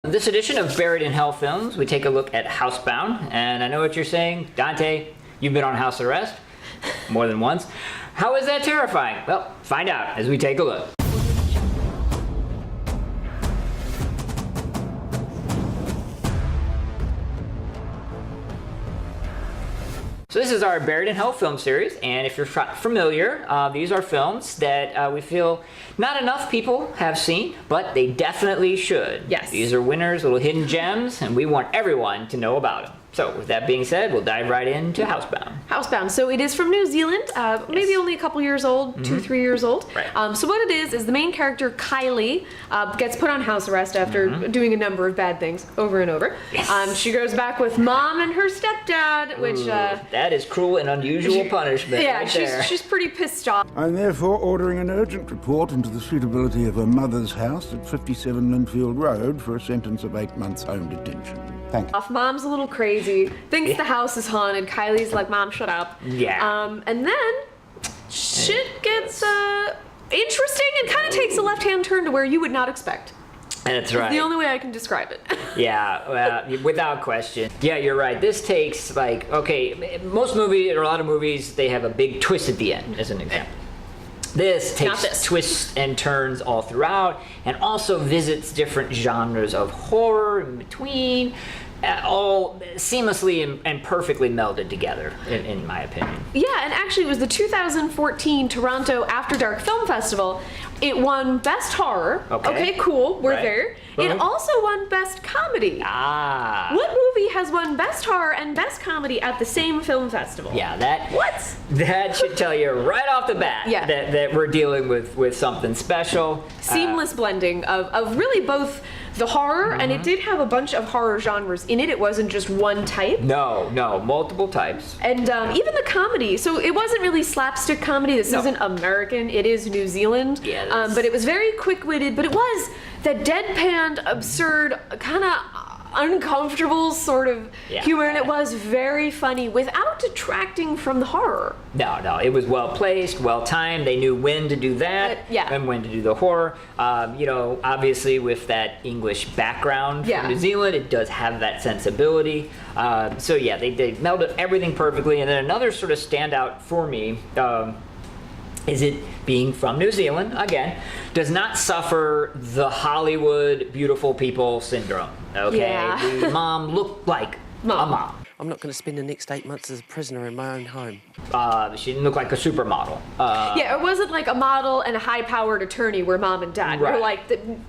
In this edition of Buried in Hell Films, we take a look at Housebound, and I know what you're saying, Dante, you've been on house arrest more than once. How is that terrifying? Well, find out as we take a look. So this is our Buried in Hell film series, and if you're familiar, these are films that we feel not enough people have seen, but they definitely should. Yes. These are winners, little hidden gems, and we want everyone to know about them. So with that being said, we'll dive right into Housebound. Housebound. So it is from New Zealand, maybe only a couple years old, 2-3 years old. Right. So what it is the main character, Kylie, gets put on house arrest after doing a number of bad things over and over. Yes. She goes back with mom and her stepdad, which... that is cruel and unusual punishment. Yeah, right she's pretty pissed off. I'm therefore ordering an urgent report into the suitability of her mother's house at 57 Linfield Road for a sentence of 8 months home detention. Thank you. Mom's a little crazy, thinks the house is haunted. Kylie's like, Mom, shut up. Yeah. And then shit gets interesting and kind of takes a left-hand turn to where you would not expect. That's right. It's the only way I can describe it. Yeah, well, without question. Yeah, you're right. This takes, like, okay, most movies, or a lot of movies, they have a big twist at the end, as an example. This takes twists and turns all throughout, and also visits different genres of horror in between, all seamlessly and perfectly melded together, in my opinion. Yeah, and actually it was the 2014 Toronto After Dark Film Festival. It won Best Horror. Okay, cool, we're there. It also won Best Comedy. Ah. What movie has won Best Horror and Best Comedy at the same film festival? Yeah, that... What? That should tell you right off the bat that we're dealing with something special. Seamless blending of really both the horror, and it did have a bunch of horror genres in it. It wasn't just one type. No, multiple types. And even the comedy. So it wasn't really slapstick comedy. This isn't American. It is New Zealand. Yeah, but it was very quick-witted. But it was that deadpanned, absurd, kind of uncomfortable sort of humor, and it was very funny without detracting from the horror. No, it was well placed, well timed. They knew when to do that and when to do the horror. You know, obviously with that English background from New Zealand, it does have that sensibility. So yeah, they melded everything perfectly. And then another sort of standout for me is it being from New Zealand, again, does not suffer the Hollywood beautiful people syndrome, okay? The mom looked like a mom. I'm not going to spend the next 8 months as a prisoner in my own home. She didn't look like a supermodel. Yeah, it wasn't like a model and a high-powered attorney were mom and dad. We're like,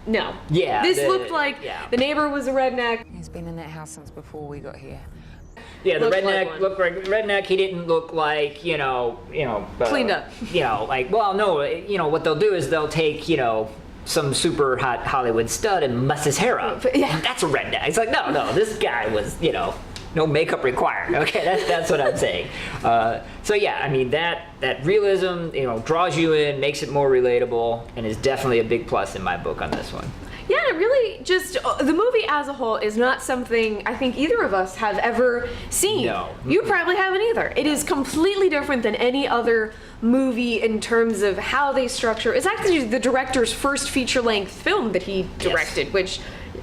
no. Yeah. This looked like the neighbor was a redneck. He's been in that house since before we got here. Yeah, the redneck looked like redneck. He didn't look like, you know, cleaned up. You know, like, well, no, you know, what they'll do is they'll take, you know, some super hot Hollywood stud and muss his hair up. Yeah. That's a redneck. It's like, no, this guy was, you know, no makeup required. Okay, that's what I'm saying. So yeah, I mean, that realism, you know, draws you in, makes it more relatable, and is definitely a big plus in my book on this one. Yeah, it really just, the movie as a whole is not something I think either of us have ever seen. No. You probably haven't either. It is completely different than any other movie in terms of how they structure. It's actually the director's first feature-length film that he directed, which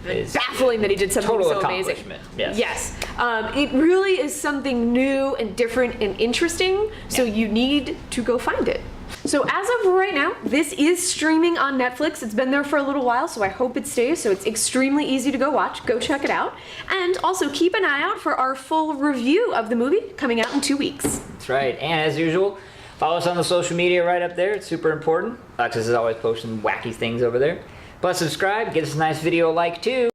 is baffling that he did something so amazing. Yes. It really is something new and different and interesting, so you need to go find it. So as of right now, this is streaming on Netflix. It's been there for a little while, so I hope it stays. So it's extremely easy to go watch. Go check it out. And also keep an eye out for our full review of the movie coming out in 2 weeks. That's right. And as usual, follow us on the social media right up there. It's super important. Alexis is always posting wacky things over there. Plus subscribe, give us a nice video like too.